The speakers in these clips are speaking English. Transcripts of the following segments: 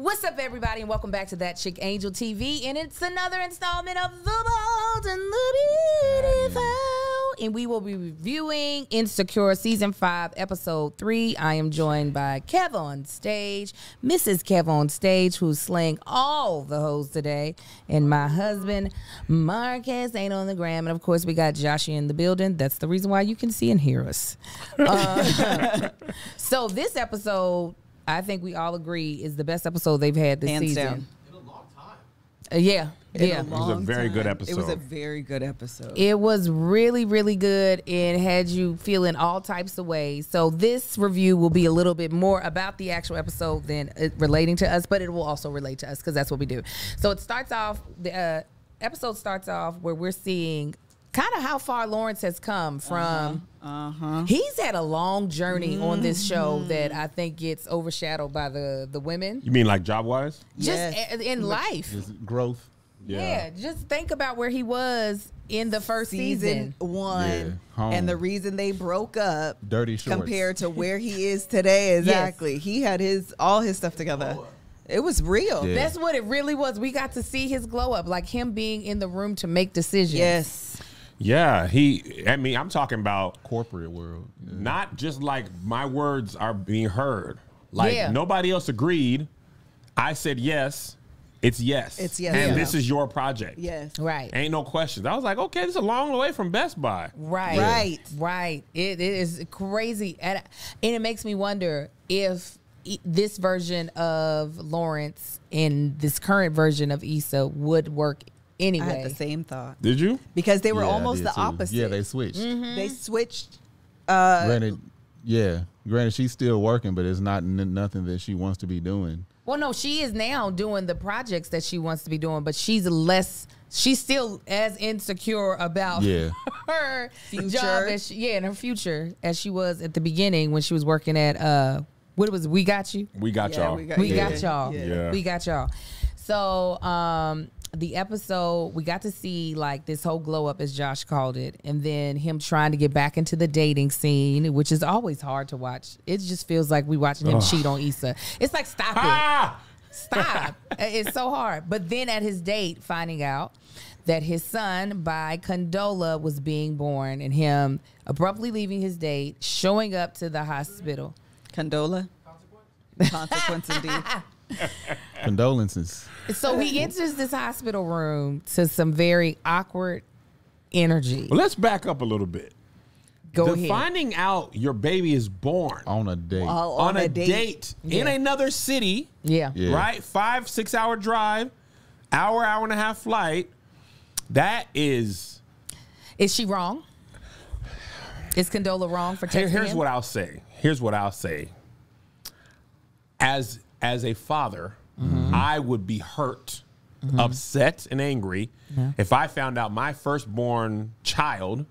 What's up, everybody, and welcome back to That Chick Angel TV, and it's another installment of The Bold and the Beautiful, and we will be reviewing Insecure Season 5, Episode 3. I am joined by Kev on stage, Mrs. Kev on stage, who's slaying all the hoes today, and my husband, Marquez, ain't on the gram, and of course, we got Joshy in the building. That's the reason why you can see and hear us. So this episode, I think we all agree, is the best episode they've had this season. Down. In a long time. Yeah. It was a very good episode. It was a very good episode. It was really, really good. It had you feeling all types of ways. So this review will be a little bit more about the actual episode than relating to us, but it will also relate to us because that's what we do. So it starts off, the episode starts off where we're seeing kind of how far Lawrence has come from. He's had a long journey on this show that I think gets overshadowed by the women. You mean like job-wise? Just in life. Just growth. Yeah, just think about where he was in the first season. one. Yeah, and the reason they broke up Dirty shorts. compared to where he is today. Exactly. Yes. He had all his stuff together. It was real. Yeah. That's what it really was. We got to see his glow up, like him being in the room to make decisions. Yes. Yeah, I'm talking about Corporate world. Yeah. not just like my words are being heard. Like Yeah. nobody else agreed. I said yes. It's yes. It's yes. And Yeah. this is your project. Yes. Right. Ain't no questions. I was like, okay, this is a long way from Best Buy. Right. Right. Right. It is crazy. And it makes me wonder if this version of Lawrence and this current version of Issa would work I anyway. had the same thought. Did you? Because they were Yeah, I almost did the too. opposite. Yeah, they switched. They switched. Granted, she's still working, but it's not nothing that she wants to be doing. Well, no, she is now doing the projects that she wants to be doing, but she's still as insecure about her Future. job and her future as she was at the beginning when she was working at what it was, We Got You. We got Yeah, y'all. we got y'all. Yeah. We got y'all. So the episode, we got to see like this whole glow up, as Josh called it, and then him trying to get back into the dating scene, which is always hard to watch. It just feels like we watching him cheat on Issa. It's like, stop it. Stop. It's so hard. But then at his date, finding out that his son by Condola was being born, and him abruptly leaving his date, showing up to the hospital. Condola. Consequence indeed. Condolences. So he enters this hospital room to some very awkward energy. Well, let's back up a little bit. Go ahead. Finding out your baby is born On a date. on a date in Yeah. another city, Yeah. Yeah. right? 5-6 hour drive, hour and a half flight. That is. Is she wrong? Is Condola wrong for texting Here's him? what I'll say. Here's what I'll say. As a father, I would be hurt, upset, and angry if I found out my firstborn child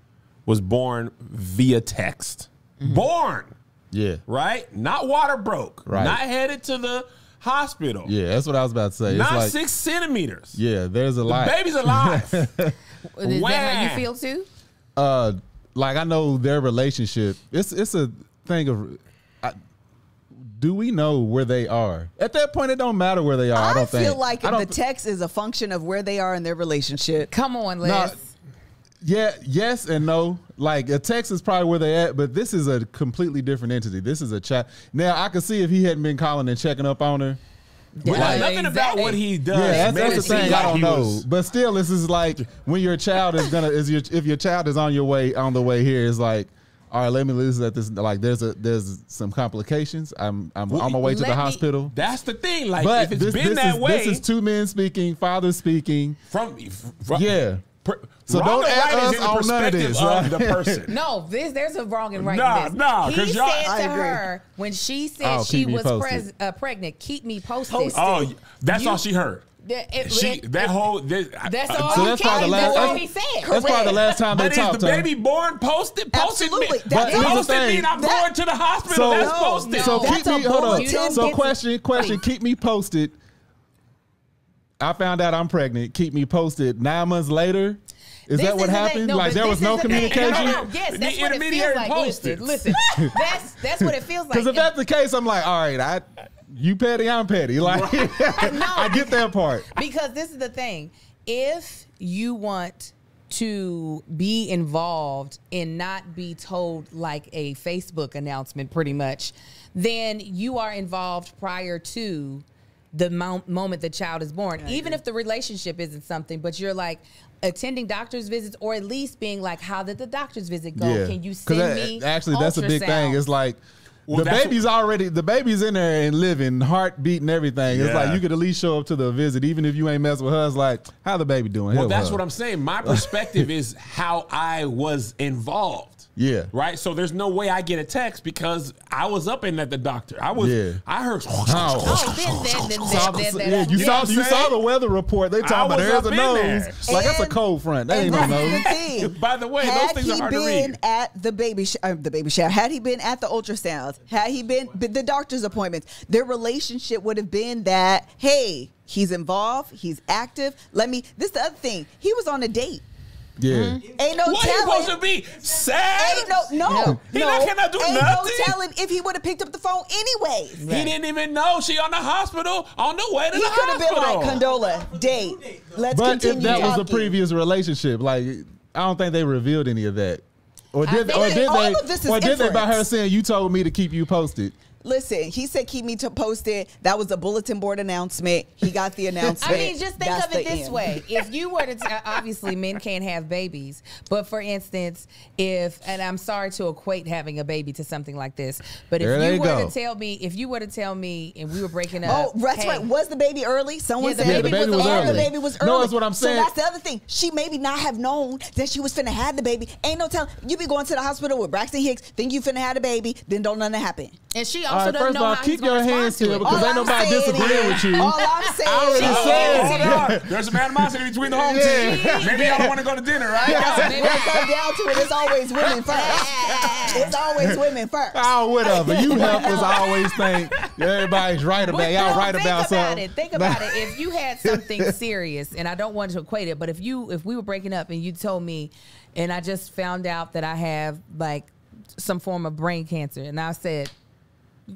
was born via text. Born, Yeah. right? Not water broke. Right. Not headed to the hospital. Yeah, that's what I was about to say. Not it's like, 6 centimeters. yeah, there's a lot. Baby's alive. Is that how you Wah. feel too? Like I know their relationship. It's a thing of. Do we know where they are? At that point, it don't matter where they are. I I don't think. feel like I the don't- text is a function of where they are in their relationship. Come on, Les. No, yeah, yes and no. Like a text is probably where they at, but this is a completely different entity. This is a chat. Now I could see if he hadn't been calling and checking up on her. Yeah, Nothing about what he does. Yeah, made that's it the thing. seem I like don't he know, was- but still, this is like when your child is gonna if your child is on the way here, it's like, all right, let me listen at this. Like, there's some complications. I'm on my way to let the me- hospital. That's the thing. Like, But if it's been that way, this is two men speaking, father speaking. from Yeah. So wrong don't and add right us is in the on none of perspective this, of right? the person. No, there's a wrong and right Nah, in this. nah, He 'cause y'all- said I to agree. her when she said Oh, she keep me was posted. pregnant, keep me posted. Oh, that's You- all she heard. That's all. That's all So he that's probably came. the That's last. all he said. That's probably the last time they But is talked the to him. baby born? Posted Absolutely. me. But here's the Posted thing. mean I'm going to the hospital. So, That's No, posted. no. so That's keep me a hold bulletin. on. So Get- question. please. Keep me posted. I found out I'm pregnant. Keep me posted. 9 months later. Is This that what is the thing. happened? No, Like but there was this no is the thing. communication? No. Yes, The that's what it feels intermediary like. posted. Listen, that's what it feels like. Because if that's the case, I'm like, all right, you petty, I'm petty. Like I get that part. Because this is the thing. If you want to be involved and not be told like a Facebook announcement pretty much, then you are involved prior to the moment the child is born. Even if the relationship isn't something, but you're like attending doctor's visits, or at least being like, how did the doctor's visit go? Yeah. Can you send me actually, that's a big thing. It's like, Well, the baby's in there and living, heart beating, everything. It's Yeah. like you could at least show up to the visit, even if you ain't messing with her. It's like, how the baby doing? Well, Help that's her. what I'm saying. My perspective is how I was involved. Yeah. Right. So there's no way I get a text because I was up in at the doctor. I was. Yeah. I heard. Then You You know saw what I'm saying? the weather report. They I talking about was there's up a in nose. there. Like that's a And- cold front. That ain't And no that's nose. the thing. By the way, those had things he are hard to been read. at the baby shower, had he been at the ultrasounds, had he been the doctor's appointments, their relationship would have been that, hey, he's involved, he's active. This is the other thing. He was on a date. Yeah. Ain't no What he telling. supposed to be sad? Ain't no. He not cannot do ain't nothing. no telling if he would have picked up the phone anyways. He didn't even know she on the hospital on the way to He the could have hospital. been like, Condola, date. Let's But continue if that was talking. a previous relationship, like I don't think they revealed any of that. Or did think all of this is they by her inference. saying you told me to keep you posted? Listen, he said keep me posted. That was a bulletin board announcement. He got the announcement. I mean, just think That's of it the this end. way. If you were to, obviously men can't have babies, but for instance, and I'm sorry to equate having a baby to something like this, but There if they you were go. to tell me and we were breaking up. Oh, that's hey, right. Was the baby early? Someone Yeah, the said baby was and early. the baby was early. No, that's what I'm saying. So that's the other thing. She maybe not have known that she was finna have the baby. Ain't no telling. You be going to the hospital with Braxton Hicks, think you finna have the baby, then don't nothing happen. And she All also right, doesn't first know of all, how keep he's going your to respond hands to still it. because ain't nobody disagreeing with you. All I'm saying I already is, said. Hold on. There's some animosity between the home team. Maybe y'all don't want to go to dinner, right? Maybe when it comes down to it, it's always women first. It's always women first. Oh, whatever. You helpers always think everybody's right about But y'all no, right about something. Think about it. If you had something serious, and I don't want to equate it, but if we were breaking up and you told me, and I just found out that I have like some form of brain cancer, and I said,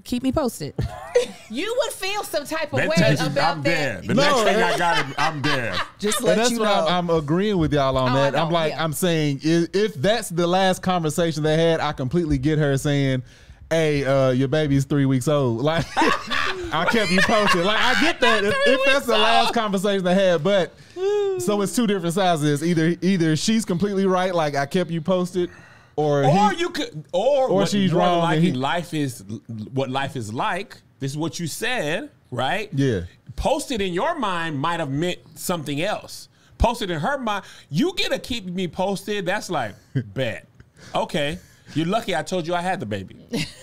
keep me posted. You would feel some type of That way tells you about I'm that. dead. The No, next thing I got, I'm dead. Just And let that's you what know. I'm agreeing with y'all on Oh, that. I know, I'm like, yeah. I'm saying if that's the last conversation they had, I completely get her saying, hey, your baby's 3 weeks old. Like, I kept you posted. Like, I get that if that's the last conversation they had, but so it's two different sizes. Either she's completely right, like I kept you posted, or You could, or what she's more than wrong and likely, he- life is what life is like. This is what you said, right? Yeah. Posted in your mind might have meant something else. Posted in her mind, you get to keep me posted. That's like bet. Okay. You're lucky I told you I had the baby.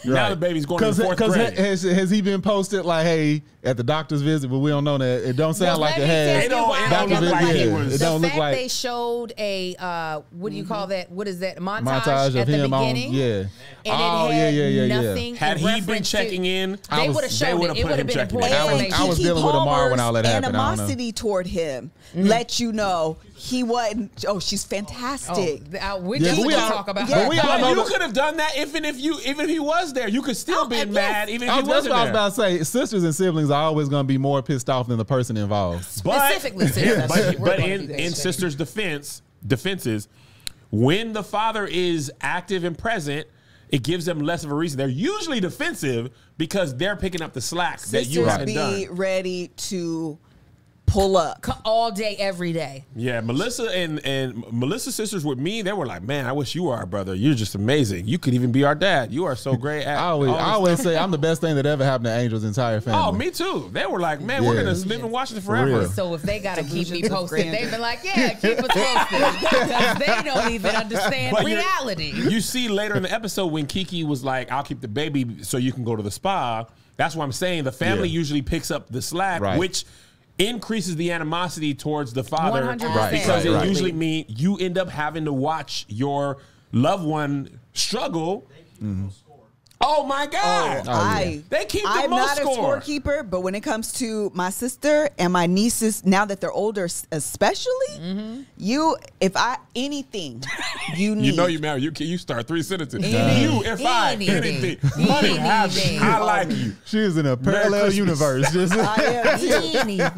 Now the baby's going to the fourth grade. Has he been posted like, hey, at the doctor's visit, but we don't know that. It don't sound Well, like let it me has. tell you It don't- why it I don't don't look like like he it. was- It The don't look fact like they showed a what do you call that? What is that? montage Montage of at the him on, beginning. yeah. And Oh, it had yeah. nothing. Had in he been reference checking to, in, they would have showed would've it. It put would him have been checking in. important I information. was dealing with Amar when all that happened. I don't know. Animosity toward him let you know he wasn't. Oh, she's fantastic. We're Yeah, just but we gonna all- talk about but her. we all but know you that- could have done that even if he was there. You could still be yes. mad even if he That's wasn't what I was there. about to say. Sisters and siblings are always going to be more pissed off than the person involved. Specifically, sisters. but We're gonna in do that. sisters' defenses, when the father is active and present, it gives them less of a reason. They're usually defensive because they're picking up the slack that you Sisters haven't be done. ready to pull up. all day, every day. Yeah, Melissa and Melissa's sisters with me, they were like, man, I wish you were our brother. You're just amazing. You could even be our dad. You are so great at I all this always say I'm the best thing that ever happened to Angel's entire family. Oh, me too. They were like, man, we're Yeah. gonna live in Washington For forever. real. So if they gotta keep me Delusions of posted, grandeur. they've been like, yeah, keep us posted. Because they don't even understand But you're- reality. You see later in the episode when Kiki was like, I'll keep the baby so you can go to the spa. That's what I'm saying. The family Yeah. usually picks up the slack, Right. which increases the animosity towards the father 100%. Right, because right, it right. usually means you end up having to watch your loved one struggle. Oh my God! They keep the I'm most not score. a scorekeeper, but when it comes to my sister and my nieces, now that they're older, especially, anything you need. You know you married. You start 3 sentences. Anything. You, if I, anything. Money, Anything. I like you. She is in a parallel Christmas. universe. Just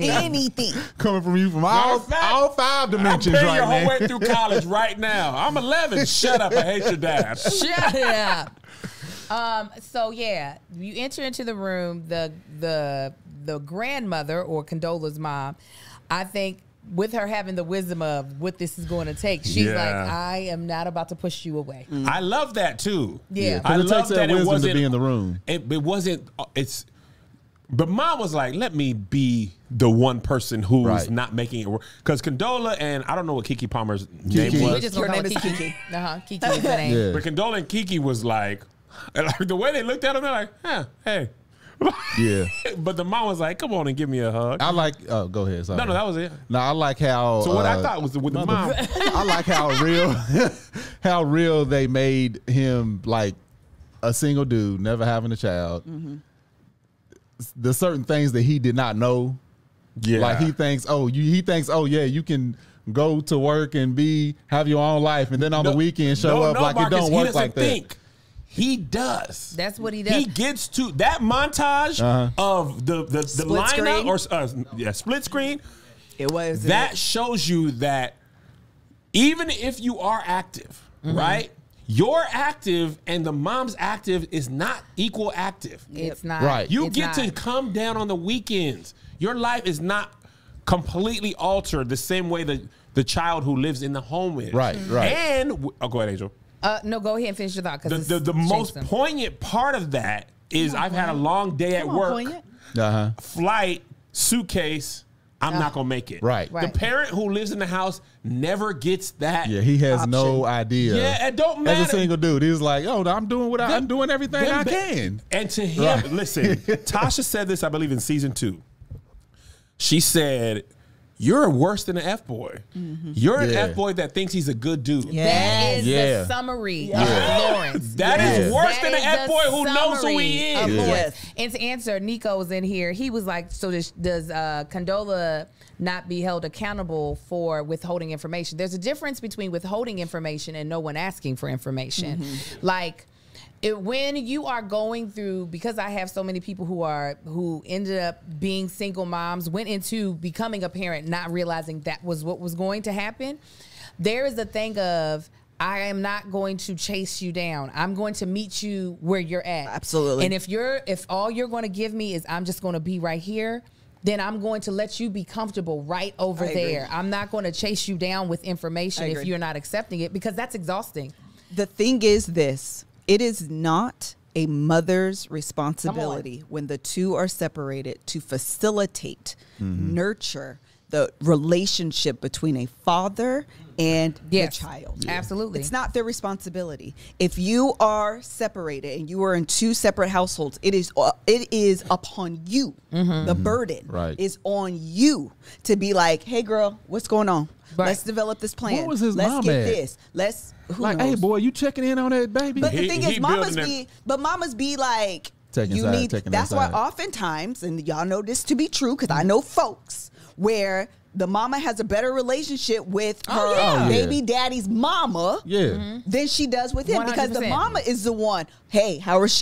Anything. coming from you from all 5 dimensions I'm paying right your whole now. way through college right now. I'm 11. Shut up. I hate your dad. Shut up. So yeah, you enter into the room. The grandmother or Condola's mom, I think, with her having the wisdom of what this is going to take, she's like, I am not about to push you away. I love that too. Yeah. I It takes love that it wisdom wasn't to be in the room. It wasn't. It's. But mom was like, let me be the one person who's not making it work. Because Condola and I don't know what Keke Palmer's name We're was. just gonna Her call name it is Kiki. Kiki is the name. Yeah. But Condola and Keke was like the way they looked at him, they're like, hey. Yeah. But the mom was like, come on and give me a hug. I like. Oh, go ahead. Sorry. No, that was it. No, I like how. So what I thought was with the mom. I like how real they made him, like a single dude, never having a child. Mm-hmm. The certain things that he did not know. Yeah. Like he thinks, you can go to work and have your own life, and then on the weekend show up like Marcus, it don't work doesn't like think. that. He does. That's what he does. He gets to that montage of the Split lineup screen. or split screen. It was That shows you that even if you are active, right? You're active and the mom's active is not equal active. It's not. Right. You It's get not. to come down on the weekends. Your life is not completely altered the same way that the child who lives in the home is. Right, right. And go ahead, Angel. No, go ahead and finish your thought. The most poignant part of that is I've had a long day at work, flight, suitcase. I'm not gonna make it. Right. The parent who lives in the house never gets that. Yeah, he has option. no idea. Yeah, it don't matter. As a single dude, he's like, I'm doing I'm doing everything I can. And to him, listen, Tasha said this, I believe, in season 2. She said, "You're worse than an F-boy. You're an F-boy that thinks he's a good dude." That is Yeah. the summary of Lawrence. That is worse That than an is the F-boy who knows who summary he of is. Lawrence. Yes. And to answer, Nico's in here. He was like, so does Condola not be held accountable for withholding information? There's a difference between withholding information and no one asking for information. Like, when you are going through, because I have so many people who ended up being single moms, went into becoming a parent, not realizing that was what was going to happen. There is a thing of, I am not going to chase you down. I'm going to meet you where you're at. Absolutely. And if all you're going to give me is I'm just going to be right here, then I'm going to let you be comfortable right over there. I'm not going to chase you down with information if you're not accepting it, because that's exhausting. The thing is this. It is not a mother's responsibility when the two are separated to facilitate, nurture the relationship between a father and the child. Absolutely. It's not their responsibility. If you are separated and you are in 2 separate households, it is upon you. The burden is on you to be like, hey girl, what's going on? Right. Let's develop this plan. Where was his Let's mom get at? this. Who knows? Hey boy, you checking in on that baby? But the thing is, mamas building be like, Taking you side, need. taking That's that why side. oftentimes, and y'all know this to be true, because I know folks where the mama has a better relationship with her baby daddy's mama than she does with him, because the 100%. mama is the one. Hey,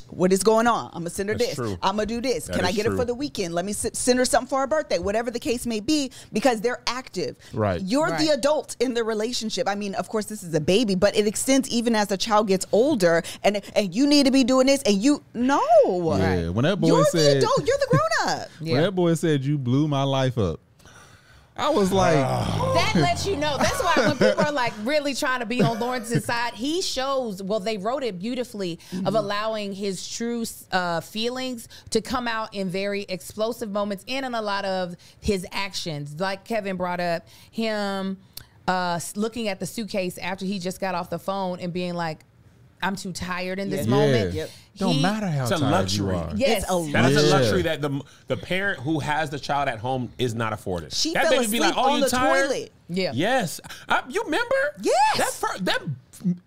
what is going on? I'm gonna send her That's this. true. I'm gonna do this. That Can I is get it true. for the weekend? Let me send her something for her birthday. Whatever the case may be, because they're active. Right. You're the adult in the relationship. I mean, of course, this is a baby, but it extends even as the child gets older, and you need to be doing this, and you know. Yeah. When that boy You're said, the adult. You're the grown up. when that boy said, you blew my life up, I was like, That lets you know. That's why when people are like really trying to be on Lawrence's side, he shows, well, they wrote it beautifully, of allowing his true feelings to come out in very explosive moments and in a lot of his actions. Like Kevin brought up, him looking at the suitcase after he just got off the phone and being like, I'm too tired in this moment. Don't matter how It's a tired luxury. you are. Yes. That is a luxury that the parent who has the child at home is not afforded. She that fell baby be asleep like, "Oh, on you the tired?" toilet. Yeah. Yes. You remember? Yes.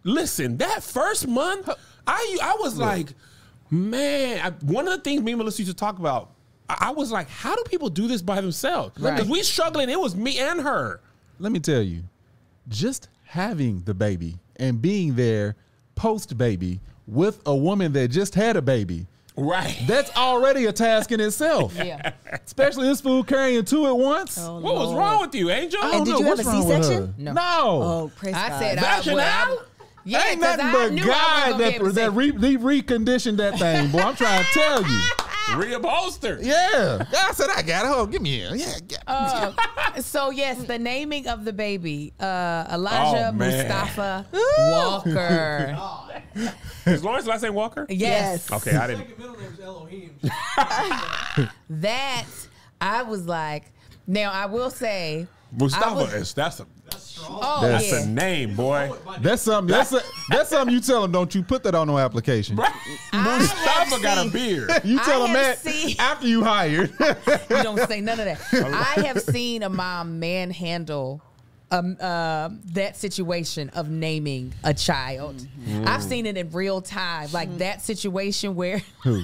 Listen, that first month, I was like, Man, one of the things me and Melissa used to talk about, I was like, how do people do this by themselves? Because we struggling. It was me and her. Let me tell you, just having the baby and being there post-baby with a woman that just had a baby, right? That's already a task in itself. Yeah. Especially this fool carrying two at once. Oh, What was wrong with you, Angel? And did you have a C-section? No. Oh, praise I God. said Vaginal? Yeah, Ain't 'cause nothing I but knew I God wasn't gonna be that able to say- reconditioned that thing, boy. I'm trying to tell you. Reupholster. Yeah. I said, I got it. Oh, give me a. Yeah. So yes, the naming of the baby, Elijah Oh, man. Mustafa Walker. Is Lawrence's last name Walker? Yes. Okay, I didn't. Second middle name is Elohim. That I was like. Now I will say, Mustafa that's That's strong. oh that's yeah, a name, boy. That's something. That's something you tell them. Don't you put that on no application. Mustafa got a beard. You tell I them have that seen- after you hired. you don't say none of that. I have seen a mom manhandle that situation of naming a child. I've seen it in real time, like that situation where Who?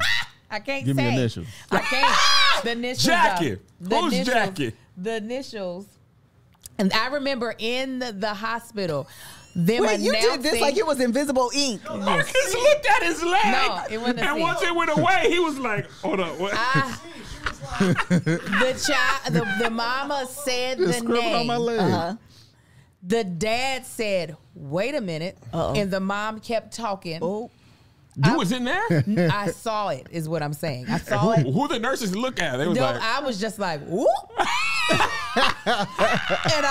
I can't Give me say. initials. I can't. The initials. Jackie. The Who's initials, Jackie? The initials. And I remember in the hospital, them Wait, you announcing. did this like it was invisible ink. Marcus looked at his leg. No, it wasn't a And scene. once it went away, he was like, hold up. What? The child, the mama said the Scribble on my name. leg. The dad said, "Wait a minute," and the mom kept talking. Oh, You was in there? I saw it, is what I'm saying. I saw it. Who the nurses look at? They was No, like, I was just like, whoop. And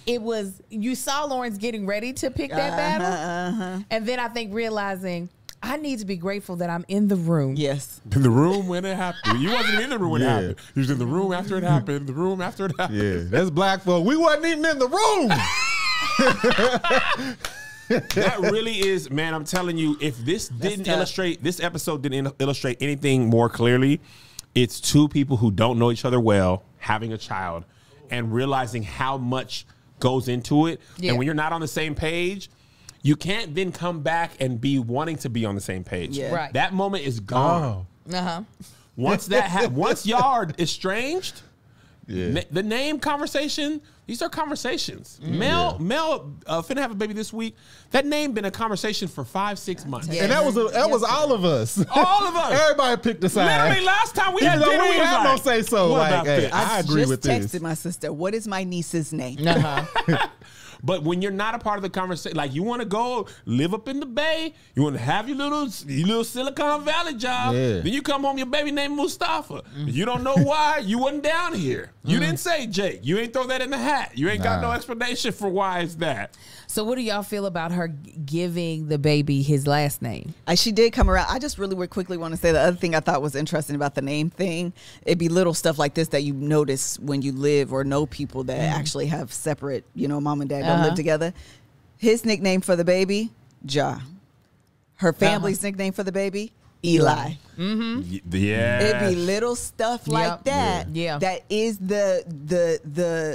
it was, you saw Lawrence getting ready to pick that battle. And then I think realizing, I need to be grateful that I'm in the room. yes. in the room when it happened. You wasn't in the room when it Yeah. happened. You was in the room after it happened. The room after it happened. Yeah, that's black folk. We wasn't even in the room. That really is, man. I'm telling you, if this didn't tough. illustrate, this episode didn't illustrate anything more clearly, it's two people who don't know each other well having a child and realizing how much goes into it. Yeah. And when you're not on the same page, you can't then come back and be wanting to be on the same page. Yeah. Right. That moment is gone. Oh, Uh-huh. Once once y'all are estranged, yeah. the name conversation, these are conversations. Mel finna have a baby this week. That name been a conversation for 5-6 months. Yeah. And that was all of us. All of us. Everybody picked a side. Literally, last time we Even had though dinner, we we was have no like, say so. what Like, about hey, this? I agree just with texted this. my sister, what is my niece's name? Uh-huh. But when you're not a part of the conversation, like you want to go live up in the Bay, you want to have your little Silicon Valley job, Yeah. then you come home, your baby named Mustafa. You don't know why you wasn't down here. You didn't say Jake. You ain't throw that in the hat. You ain't got no Nah. explanation for why it's that. So what do y'all feel about her giving the baby his last name? She did come around. I just really quickly want to say the other thing I thought was interesting about the name thing. It'd be little stuff like this that you notice when you live or know people that actually have separate, mom and dad don't live together. His nickname for the baby, Ja. Her family's nickname for the baby, Eli. Yeah. It'd be little stuff like Yep. that. Yeah. That is the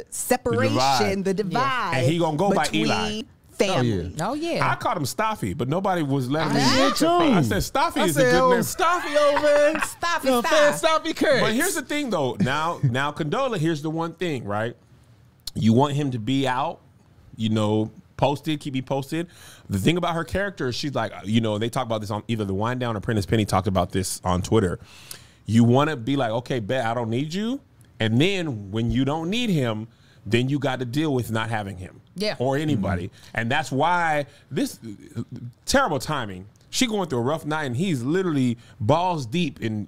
separation, the divide. And he gonna go by between Eli. Family. Oh yeah. I called him Staffy, but nobody was letting me. did too. I said Staffy I is a said, good name. Staffy over. Staffy. Staffy Curry. But here's the thing, though. Now, Condola, here's the one thing, right? You want him to be out, posted, keep me posted. The thing about her character is she's like, they talk about this on either the Wind Down or Prentice Penny talked about this on Twitter. You want to be like, okay, bet I don't need you. And then when you don't need him, then you got to deal with not having him. Yeah. Or anybody. And that's why this terrible timing. She going through a rough night, and he's literally balls deep in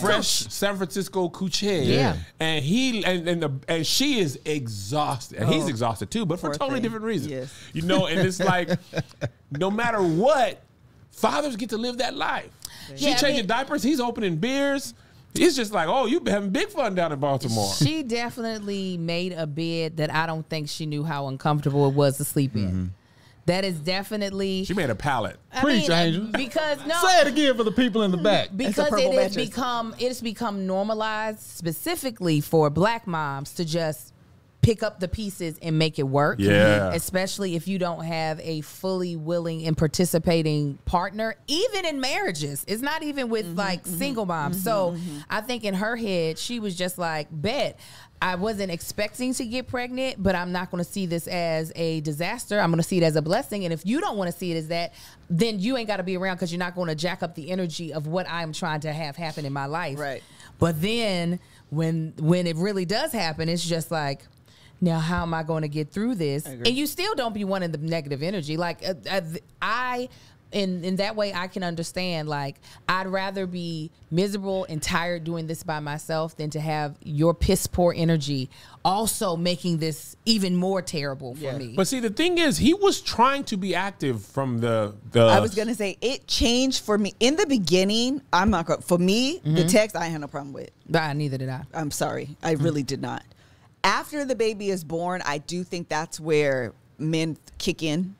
fresh San Francisco coochie. Yeah. And he and she is exhausted. And he's exhausted too, but for Poor totally thing. different reasons. Yes. And it's like no matter what, fathers get to live that life. She Yeah, I changing mean- diapers, he's opening beers. He's just like, oh, you been having big fun down in Baltimore. She definitely made a bed that I don't think she knew how uncomfortable it was to sleep in. That is definitely. She made a pallet. Preach, Angel. Because no, Say it again for the people in the back. because purple mattress. it has become normalized specifically for black moms to just pick up the pieces and make it work. Yeah. Especially if you don't have a fully willing and participating partner, even in marriages. It's not even with like single moms. So I think in her head, she was just like, bet. I wasn't expecting to get pregnant, but I'm not going to see this as a disaster. I'm going to see it as a blessing. And if you don't want to see it as that, then you ain't got to be around because you're not going to jack up the energy of what I'm trying to have happen in my life. Right. But then when it really does happen, it's just like, now how am I going to get through this? And you still don't be wanting the negative energy. Like in that way, I can understand, like, I'd rather be miserable and tired doing this by myself than to have your piss poor energy also making this even more terrible for me. But see, the thing is, he was trying to be active from the I was going to say, it changed for me. In the beginning, I'm not going to, for me, the text, I had no problem with. Neither did I. I'm sorry. I really did not. After the baby is born, I do think that's where men kick in.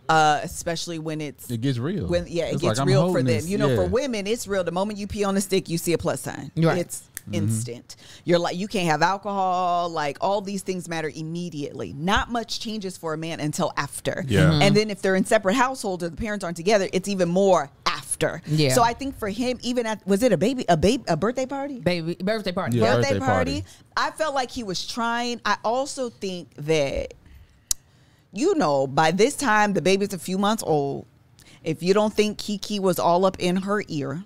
Especially when it gets real. It it's gets like, real for them. this, You know, for women, it's real. The moment you pee on the stick, you see a plus sign. Right. It's instant. You're like, you can't have alcohol. Like, all these things matter immediately. Not much changes for a man until after. Yeah. And then if they're in separate households or the parents aren't together, it's even more after. Yeah. So I think for him, even at, was it a birthday party? Birthday party. Yeah. Birthday party. I felt like he was trying. I also think that, you know, by this time, the baby's a few months old. If you don't think Kiki was all up in her ear,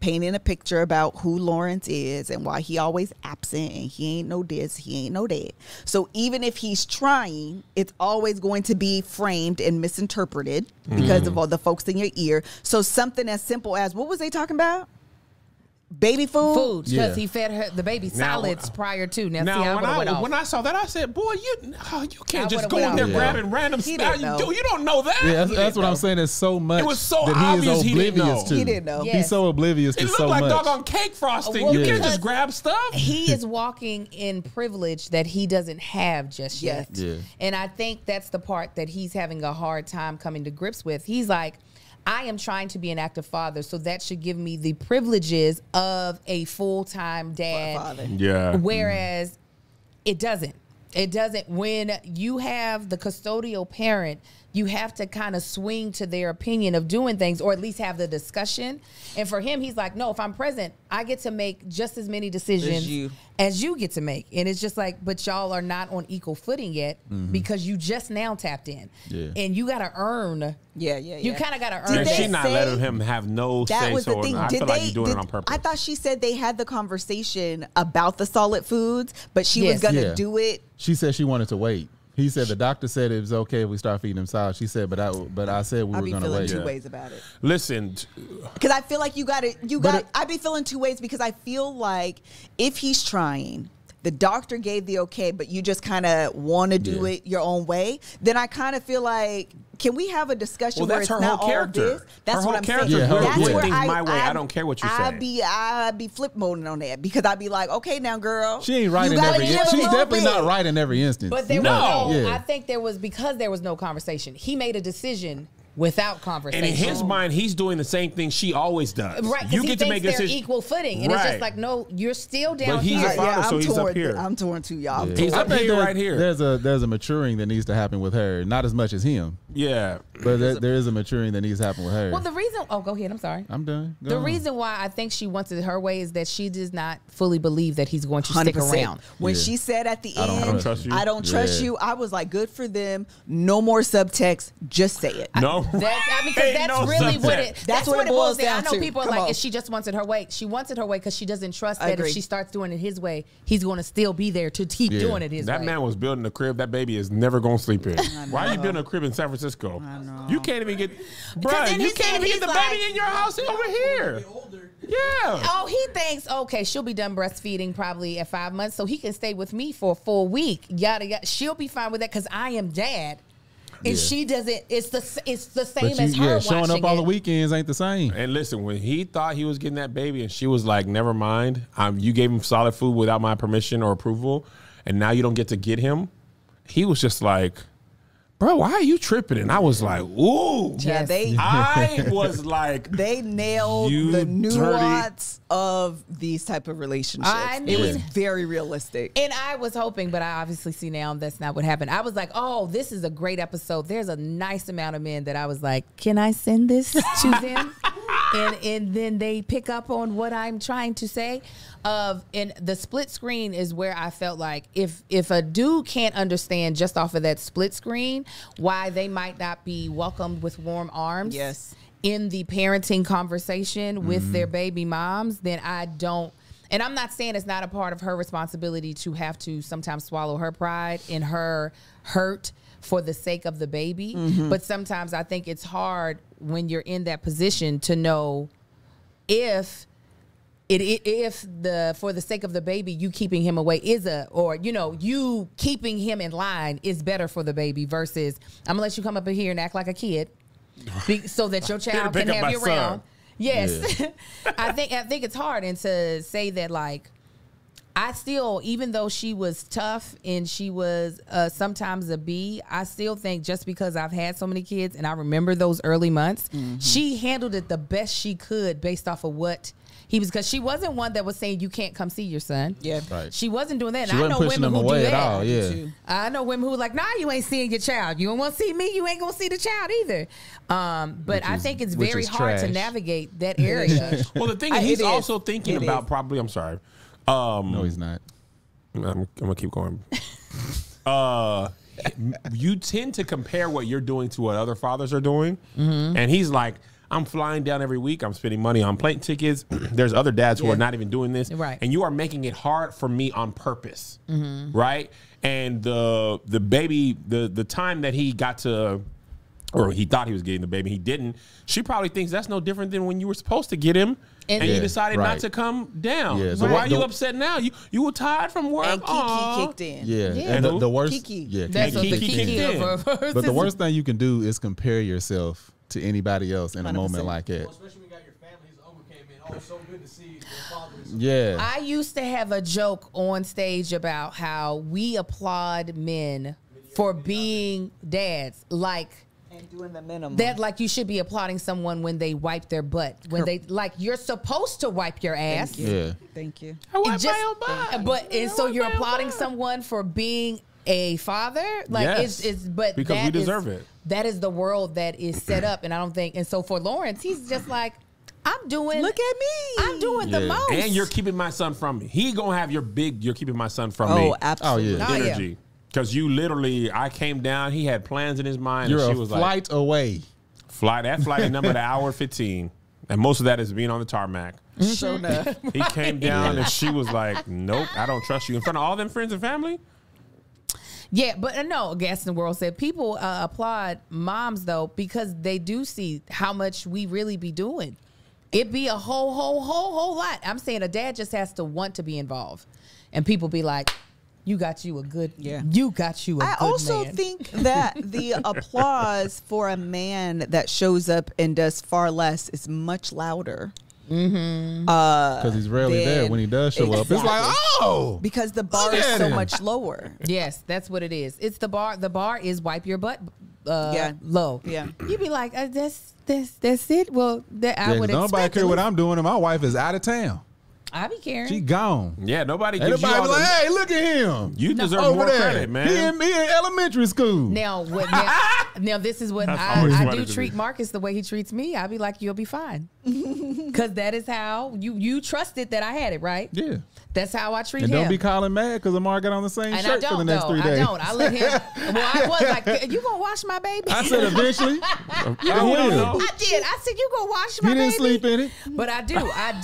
painting a picture about who Lawrence is and why he always absent and he ain't no this, he ain't no that. So even if he's trying, it's always going to be framed and misinterpreted because of all the folks in your ear. So something as simple as, what was they talking about? Baby food? Because he fed the baby solids prior to. Now see, when I saw that, I said, boy, you can't just go went in there off. grabbing random stuff. You don't know that. Yeah, that's what I'm saying. There's so much It was so that obvious he he is didn't oblivious know. to. He didn't know. Yes. He's so oblivious It to looked so like much. doggone cake frosting. Well, You can't because just grab stuff. He is walking in privilege that he doesn't have just yet. Yeah. And I think that's the part that he's having a hard time coming to grips with. He's like, I am trying to be an active father, so that should give me the privileges of a full-time dad. Father. Yeah. Whereas it doesn't. It doesn't. When you have the custodial parent, you have to kind of swing to their opinion of doing things, or at least have the discussion. And for him, he's like, no, if I'm present, I get to make just as many decisions as you get to make. And it's just like, but y'all are not on equal footing yet because you just now tapped in. Yeah. And you got to earn. You kind of got to earn And they she not say- letting him have no That say was so. the thing. I feel like you're doing it on purpose. I thought she said they had the conversation about the solid foods, but she was Yes. going to Yeah. do it. She said she wanted to wait. He said the doctor said it was okay if we start feeding him solid. She said, but I said we I'll were be going to feeling wait. two ways about it. Listen, Because I feel like I'd be feeling two ways because I feel like if he's trying, the doctor gave the okay, but you just kind of want to do it your own way, then I kind of feel like, can we have a discussion Well, where that's it's her not whole all character. this? That's Her what whole I'm character saying. is doing That's where things my way. I don't care what you say. I'd be flip moding on that because I'd be like, okay, now, girl, She ain't right you in gotta every give a instance. She's little definitely bit. not right in every instance. But there No. was no, Yeah. I think because there was no conversation. He made a decision without conversation. and in his mind, he's doing the same thing she always does. Right, You because he get to thinks make they're decisions. equal footing. And it's Right. just like, no, you're still down But he's here. a father, so I'm he's torn. up here. I'm torn too, y'all. I'm He's torn. up here right here. There's a maturing that needs to happen with her. Not as much as him, Yeah. but there is a maturing that needs to happen with her. Well, the reason, go ahead, I'm sorry. I'm done. Go The on. reason why I think she wants it her way is that she does not fully believe that he's going to stick 100%. around. When Yeah. she said at the I end, don't trust you. I don't trust Yeah. you, I was like, good for them. No more subtext. Just say it. No. Because Ain't that's no really what subtext. it. That's what it boils boils down I know to. people are Come like, on. if she just wants it her way. She wants it her way because she doesn't trust I that agree. if she starts doing it his way, he's going to still be there to keep Yeah. doing it his That way. man was building a crib that baby is never going to sleep in. Why are you building a crib in San Francisco? You can't even get, bruh, in you his can't head, even get the he's baby like- in your house over here. Older. Yeah. Oh, he thinks, okay, she'll be done breastfeeding probably at 5 months, so he can stay with me for a full week. Yada yada. She'll be fine with that because I am dad, and Yeah. she doesn't. It's the same But as her showing watching up all it. the weekends ain't the same. And listen, when he thought he was getting that baby and she was like, never mind, you gave him solid food without my permission or approval, and now you don't get to get him, he was just like, bro, why are you tripping? And I was like, ooh. Yeah, Yes. I was like, they nailed You the dirty- nuance of these type of relationships. I It was mean- very realistic. And I was hoping, but I obviously see now that's not what happened. I was like, oh, this is a great episode. There's a nice amount of men that I was like, can I send this to them? And then they pick up on what I'm trying to say. And the split screen is where I felt like if a dude can't understand just off of that split screen why they might not be welcomed with warm arms. Yes. In the parenting conversation with their baby moms, then I don't. And I'm not saying it's not a part of her responsibility to have to sometimes swallow her pride and her hurt for the sake of the baby. But sometimes I think it's hard when you're in that position to know if for the sake of the baby, you keeping him away you keeping him in line is better for the baby versus I'm gonna let you come up in here and act like a kid so that your child pick can up have my you son. around. Yes. I think it's hard. And to say that, like, I still, even though she was tough and she was sometimes a B, I still think just because I've had so many kids and I remember those early months, she handled it the best she could based off of what he was, because she wasn't one that was saying you can't come see your son. Yeah. Right. She wasn't doing that. She And I wasn't know pushing women them who do away at that. all. Yeah. I know women who are like, nah, you ain't seeing your child. You don't want to see me, you ain't going to see the child either. But I think it's which very is hard to trash. navigate that area. well, the thing is, It he's is. also thinking It about is. probably, I'm sorry. No, he's not. I'm gonna keep going. You tend to compare what you're doing to what other fathers are doing, and he's like, "I'm flying down every week. I'm spending money on plane tickets. There's other dads who are not even doing this, Right. And you are making it hard for me on purpose, right? And the baby, the time that he got to." Or he thought he was getting the baby, he didn't. She probably thinks that's no different than when you were supposed to get him, and you Yeah, decided not right. to come down. Yeah, so so why are you the- upset now? You were tired from work. And Kiki Aw. kicked in. Yeah. Yeah. And Who? the worst. Kiki. Yeah. That's And what the Kiki Kiki kicked in. of But the worst thing you can do is compare yourself to anybody else in a 100%. moment like that. Well, especially when you got your family. His uncle came in. Oh, it's so good to see your father. Yeah. I used to have a joke on stage about how we applaud men for being dads, like And doing the minimum. that, like you should be applauding someone when they wipe their butt, when they like you're supposed to wipe your ass. Thank you. Yeah. Thank you. I want And just- my own butt. But and so you're applauding someone for being a father, like Yes, it's but because we that is- deserve it. That is the world that is set up, and I don't think. And so for Lawrence, he's just like, I'm doing. Look at me. I'm doing the Yeah. most. And you're keeping my son from me. He gonna have you're keeping my son from Oh, me absolutely. Oh, yeah. Oh, yeah. energy. Because you literally, I came down, he had plans in his mind, You're and a she was like, flight away. that flight number the hour 15. And most of that is being on the tarmac. Sure enough. He came down and she was like, nope, I don't trust you. In front of all them friends and family? Yeah, but no, Gas in the World said people applaud moms though because they do see how much we really be doing. It be a whole lot. I'm saying a dad just has to want to be involved, and people be like, "You got you a good, you got you a I good also man." think that the applause for a man that shows up and does far less is much louder. Because he's rarely there then- when he does show up. It's like, Exactly. oh. Because the bar Look is at so him. much lower. Yes, that's what it is. It's the bar. The bar is wipe your butt Yeah. low. Yeah. You be like, that's it. Well, that I Yeah, would 'cause nobody expect. care at what least- I'm doing, and my wife is out of town. I be caring. She gone. Yeah, nobody Ain't gives you nobody all be like, the, hey, look at him. you deserve Over more there. credit, man. He in elementary school. Now, now this is what That's always I funny do to treat me. Marcus the way he treats me. I be like, you'll be fine, because that is how you trusted that I had it right. Yeah. That's how I treat And him. don't be calling mad because Amar got on the same and I shirt for the don't next though. 3 I days. don't. I let him. Well, I was like, you gonna wash my baby? I said eventually. I don't will. know. I did. I said, you gonna wash my He baby? didn't sleep in it. But I do. I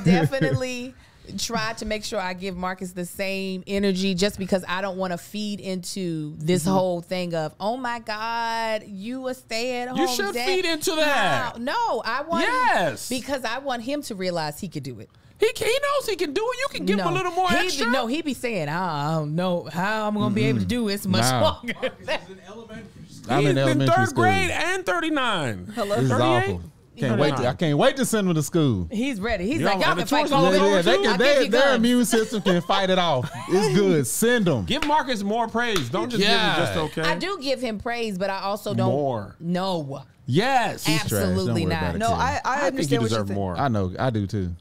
definitely try to make sure I give Marcus the same energy just because I don't want to feed into this whole thing of, oh my God, you a stay-at-home You should dad. feed into that. No, I want Yes. because I want him to realize he could do it. He knows he can do it. You can give him a little more extra. No, he be saying, I don't know how I'm gonna be able to do this much Nah. longer. He's in elementary school. I'm He's in in elementary third school. grade and 39. Hello? This is 38? awful. Can't wait. I can't wait to send him to school. He's ready. He's You like, know, y'all and can the fight. tours all over Yeah, too? I'll give you their guns. immune system can fight it off. It's good. Send them. Give Marcus more praise. Don't just give him just okay. I do give him praise, but I also don't. More. No. Yes. trash. Don't Absolutely worry not. about it. No, I I think you understand what you're deserve saying. more. I know. I do too.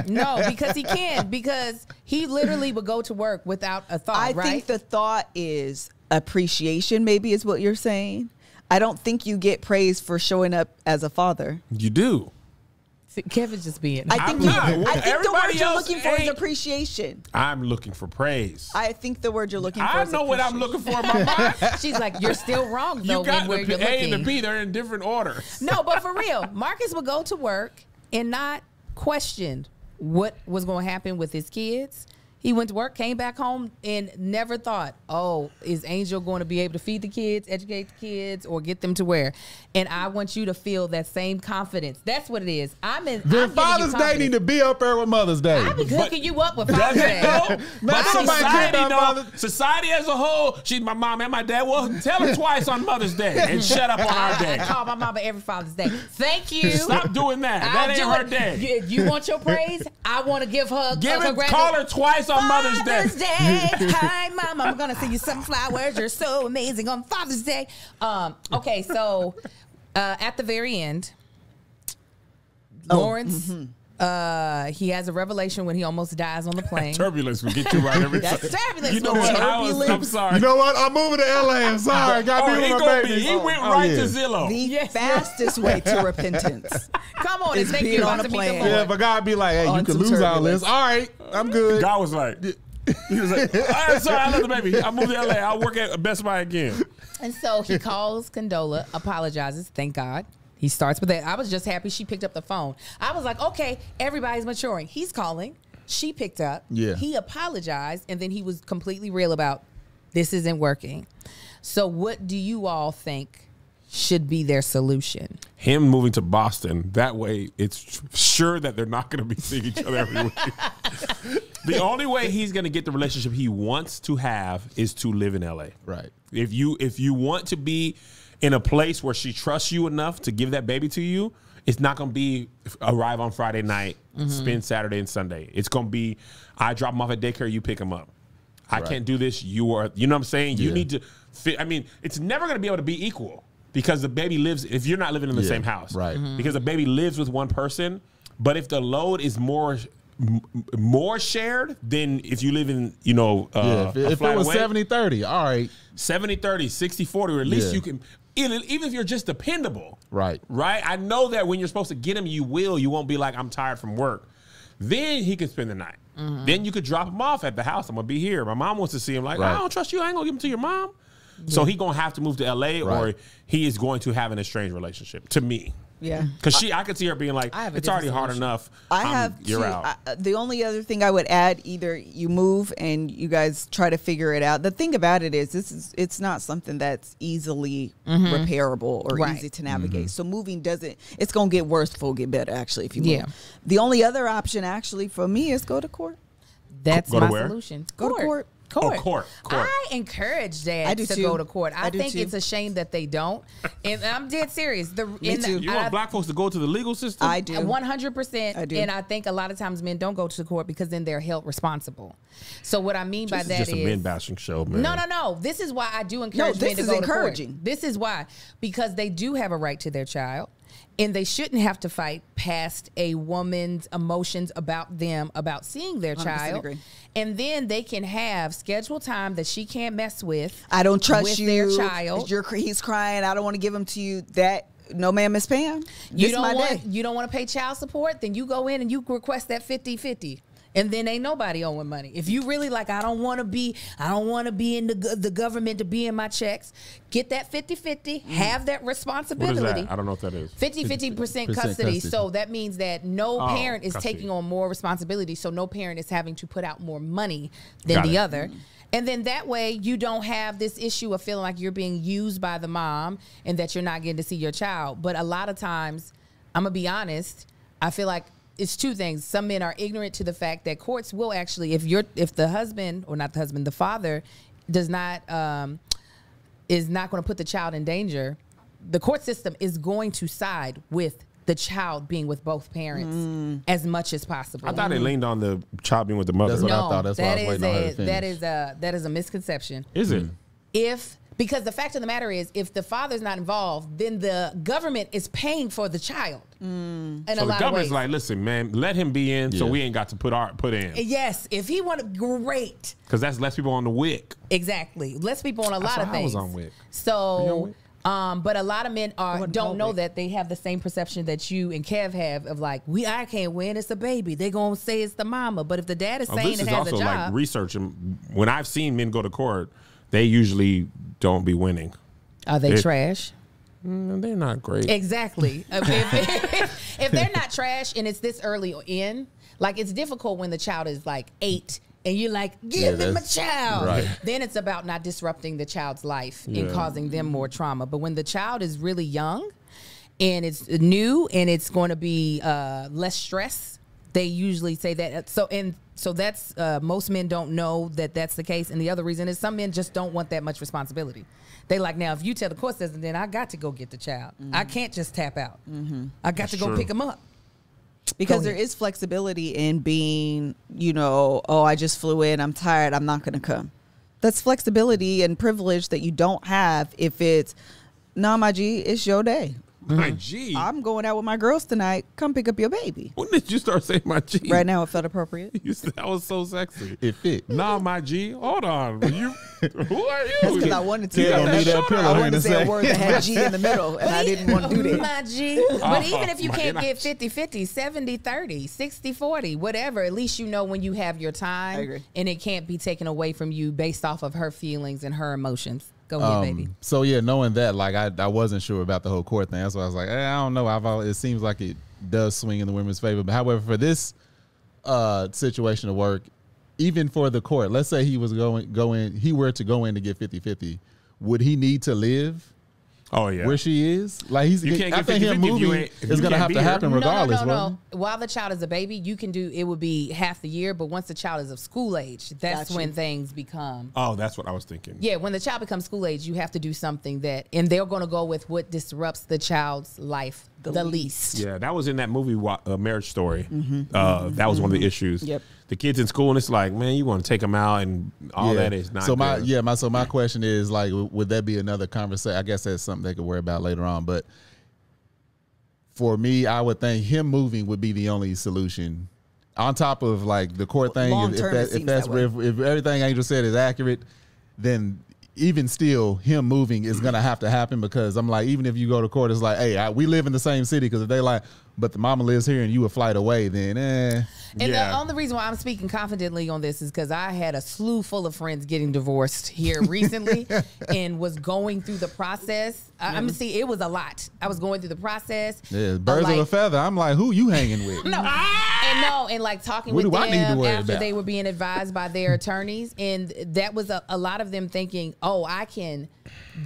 No, because he can. Because he literally would go to work without a thought, I right? think the thought is appreciation, maybe is what you're saying. I don't think you get praise for showing up as a father. You do. See, Kevin's just being. I think, I'm not. I think the word Everybody you're else looking for is ain't. appreciation. I'm looking for praise. I think the word you're looking for I is know what I'm appreciation. looking for in my mind. She's like, you're still wrong though. You got where the you're A and the looking. B. They're in different order. No, but for real, Marcus would go to work and not question what was going to happen with his kids. He went to work, came back home, and never thought, oh, is Angel going to be able to feed the kids, educate the kids, or get them to where? And I want you to feel that same confidence. That's what it is. Then Father's Day need to be up there with Mother's Day. I be hooking you up with Does Father's it Day. though? But somebody society, care about though, Mother's- society as a whole, she's my mom and my dad. Well, tell her twice on Mother's Day and shut up on our day. I call my mama every Father's Day. Thank you. Stop doing that. I'll That ain't do her it. day. You want your praise? I want to give her Give a it. Call her twice on Mother's Day. Hi, Mom. I'm gonna send you some flowers. You're so amazing on Father's Day. Okay, so at the very end, Lawrence, he has a revelation when he almost dies on the plane. Turbulence will get you right every time. That's turbulence. You know what? I'm sorry. You know what? I'm moving to LA. I'm sorry. I got to he be with gonna my be. babies. He went right yeah. to Zillow. The Yes. fastest way to repentance. Come on, and It's thank being you. on About a to meet the plane. Lord. Yeah, but God be like, hey, you On can some lose all turbulence. this. All right, I'm good. God was like, he was like, I'm sorry, I love the baby. I moved to LA. I'll work at Best Buy again. And so he calls Condola, apologizes, thank God. He starts with that. I was just happy she picked up the phone. I was like, okay, everybody's maturing. He's calling. She picked up. Yeah. He apologized, and then he was completely real about this isn't working. So what do you all think should be their solution? Him moving to Boston, that way it's sure that they're not going to be seeing each other every week. The only way he's going to get the relationship he wants to have is to live in LA. Right. If you want to be in a place where she trusts you enough to give that baby to you, it's not going to be arrive on Friday night, spend Saturday and Sunday. It's going to be, I drop him off at daycare, you pick him up. I Right. can't do this. You know what I'm saying? You Yeah. need to fit. I mean, it's never going to be able to be equal because the baby lives, if you're not living in the Yeah, same house. right. Because the baby lives with one person. But if the load is more shared than if you live in, Yeah, a if it flight was away, 70-30, all right. 70-30, 60-40, or at least Yeah. you can, even if you're just dependable. Right. Right? I know that when you're supposed to get him, you will. You won't be like, I'm tired from work. Then he can spend the night. Then you could drop him off at the house. I'm going to be here. My mom wants to see him. Like, Right. I don't trust you. I ain't going to give him to your mom. So he going to have to move to L.A. or Right. he is going to have an estranged relationship, to me. Yeah. Because I could see her being like, I have a it's already different hard enough. You're You're out. The only other thing I would add, either you move and you guys try to figure it out. The thing about it is, it's not something that's easily repairable or Right. easy to navigate. So moving it's going to get worse before it get better, actually, if you move. Yeah. The only other option, actually, for me is go to court. That's Go to my where? solution. Go to court. Court. Oh, court. I encourage dads I do to too. go to court. I I do think too. it's a shame that they don't. And I'm dead serious. Me too. You want black folks to go to the legal system? I do. 100%. I do. And I think a lot of times men don't go to the court because then they're held responsible. So what I mean by This is that just a is men bashing show, man. No. This is why I do encourage this men to is go encouraging. to court. This is why. Because they do have a right to their child. And they shouldn't have to fight past a woman's emotions about them, about seeing their 100% child. agree. And then they can have scheduled time that she can't mess with. I don't trust with you. their child. He's crying. I don't want to give him to you. That no, ma'am, Miss Pam. You This don't my want day. you don't want to pay child support, then you go in and you request that 50-50. And then ain't nobody owing money. If you really like, I don't want to be in the government to be in my checks. Get that 50-50. Have that What is responsibility. that? I don't know what that is. 50% custody. custody. So that means that no Oh, parent is custody. taking on more responsibility. So no parent is having to put out more money than Got the it. other. And then that way you don't have this issue of feeling like you're being used by the mom and that you're not getting to see your child. But a lot of times, I'm going to be honest, I feel like it's two things. Some men are ignorant to the fact that courts will actually, if the husband, or not the husband, the father does not, is not going to put the child in danger, the court system is going to side with the child being with both parents as much as possible. I thought it leaned on the child being with the mother. That's what I No, thought. That's why I was waiting on her to finish. that is a misconception. Is it? Because the fact of the matter is, if the father's not involved, then the government is paying for the child. In So a the lot of government's ways. like, listen, man, let him be in, so Yeah. we ain't got to put in, Yes, if he wanted, great. because that's less people on the WIC. Exactly. Less people on a lot why of I things. was on WIC. Were you on So, WIC? but a lot of men don't on know WIC. that they have the same perception that you and Kev have of like, I can't win, it's a baby. They gonna say it's the mama. But if the dad is Oh, saying this it is has also a like job, research. And when I've seen men go to court, they usually don't be winning. are they It- trash? They're not great. Exactly. If they're not trash and it's this early in, like it's difficult when the child is like 8 and you're like, give them a that's- child. right. Then it's about not disrupting the child's life and Yeah. causing them more trauma. But when the child is really young and it's new and it's going to be less stress, they usually say that. So that's most men don't know that that's the case. And the other reason is some men just don't want that much responsibility. They like, now if you tell the court system, then I got to go get the child. I can't just tap out. I got to go true. pick him up. Because Go there ahead. is flexibility in being, oh, I just flew in, I'm tired, I'm not going to come. That's flexibility and privilege that you don't have if it's, nah, my G, it's your day. My G. I'm going out with my girls tonight. Come pick up your baby. When did you start saying my G? Right now, it felt appropriate. That was so sexy. It fit. Nah, my G. Hold on. Who are you? That's because I wanted to. Yeah, say don't need that pillow I here in wanted to a say a sec. word that had G in the middle, and I didn't want to do that. My G. But even if you my can't gosh. get 50-50, 70-30, 60-40, whatever, at least you know when you have your time. I agree. And it can't be taken away from you based off of her feelings and her emotions. Go ahead, baby. So yeah, knowing that, like I wasn't sure about the whole court thing. That's why I was like, I don't know. It seems like it does swing in the women's favor. But however, for this situation to work, even for the court, let's say he was he were to go in to get 50-50, would he need to live Oh yeah. where she is? Like You can't I get think him 50-50 if you moving ain't- if is you gonna can't have be to here. happen regardless. No. wasn't While the child is a baby, you can do, it would be half the year, but once the child is of school age, that's Got when you. things become. Oh, that's what I was thinking. Yeah, when the child becomes school age, you have to do something that, and they're going to go with what disrupts the child's life the least. Yeah, that was in that movie, Marriage Story. That was one of the issues. Yep. The kids in school, and it's like, man, you want to take them out, and all that is not. So good. my question is, like, would that be another conversation? I guess that's something they could worry about later on. But for me, I would think him moving would be the only solution. On top of like the court thing, Long if term, it seems that way. if everything Angel said is accurate, then even still, him moving is gonna have to happen, because I'm like, even if you go to court, it's like, hey, we live in the same city. Because if they like, but the mama lives here and you a flight away, then And Yeah. the only reason why I'm speaking confidently on this is because I had a slew full of friends getting divorced here recently and was going through the process. I'm see, it was a lot. I was going through the process. yeah, birds of a feather. I'm like, who you hanging with? And like talking What with do I need to them worry after about? they were being advised by their attorneys, and that was a lot of them thinking, oh, I can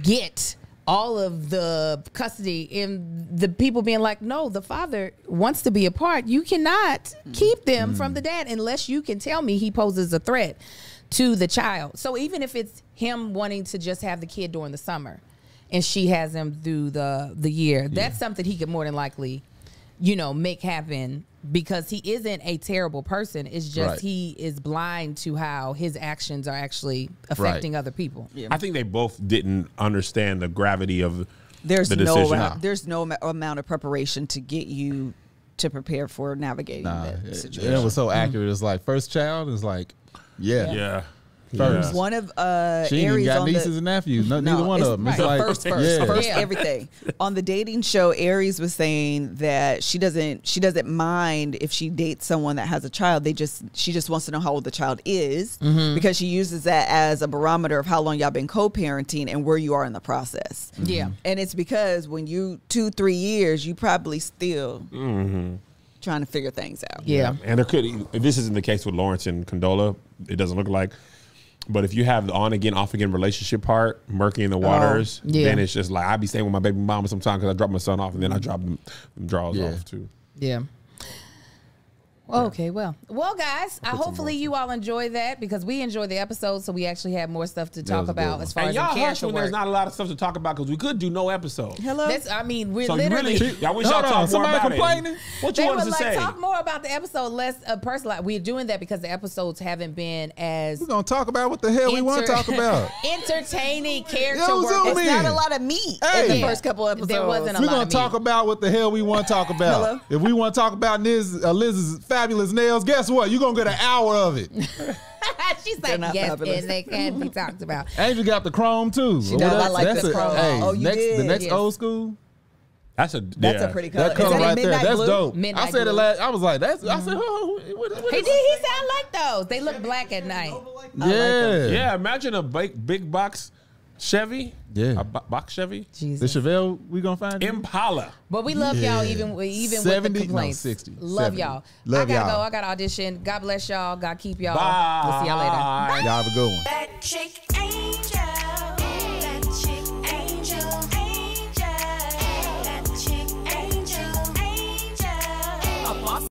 get all of the custody, and the people being like, no, the father wants to be a part. You cannot keep them from the dad unless you can tell me he poses a threat to the child. So even if it's him wanting to just have the kid during the summer and she has him through the year, that's something he could more than likely, make happen, because he isn't a terrible person. It's just Right. he is blind to how his actions are actually affecting other people. I think they both didn't understand the gravity of There's the no decision. there's no amount of preparation to get you to prepare for navigating that situation. it was so accurate. It's like first child is like, yeah. Yeah. First. One of She ain't even Aries got on nieces the and nephews. Neither No, one of it's them. It's right. like first, yeah. first Yeah. everything. On the dating show, Aries was saying that she doesn't mind if she dates someone that has a child. She just wants to know how old the child is, because she uses that as a barometer of how long y'all been co-parenting and where you are in the process. Yeah. And it's because when you 2-3 years, you probably still trying to figure things out. Yeah. And there could, this isn't the case with Lawrence and Condola, it doesn't look like. But if you have the on again, off again relationship part, murky in the waters, yeah. then it's just like, I be staying with my baby mama sometimes because I drop my son off and then I drop them draws Yeah. off too. Yeah. Okay, well, guys, hopefully you all enjoy that because we enjoy the episode, so we actually have more stuff to talk was a good about one. as far And as y'all the hush character when work. there's not a lot of stuff to talk about because we could do no episode. Hello. We're So you literally. really, y'all wish y'all Hold on, talk more somebody about complaining? it. What you They want would us to like say? talk more about the episode, less personal. We're doing that because the episodes haven't been as We're gonna talk about what the hell we want to talk about. entertaining character Yo, work. zoom It's in. not a lot of meat Hey. in the Yeah. first couple episodes. There wasn't a We're lot gonna of talk meat. about what the hell we want to talk about. Hello? If we want to talk about Liz's fabulous nails, guess what? You're gonna get an hour of it. She's They're like, not yes, fabulous. and they can be talked about. Angel got the chrome too. She does. I like the chrome. Hey, Oh, you the did? next Yes. old school. That's a pretty color. That color Is that right there, midnight that's blue? dope. Midnight I said blue. it last. I was like, that's. I said, oh, what He is did. He sound like those. They look black at night. Yeah, Yeah, imagine a big box Chevy. Yeah. A box Chevy. The Jesus. Chevelle, we gonna find it? Impala. But we love y'all Yeah. even with 70? the No, complaints. 60, Love 70. y'all. Love I gotta y'all. go. I got to audition. God bless y'all. God keep y'all. Bye. We'll see y'all later. Y'all have a good one. That chick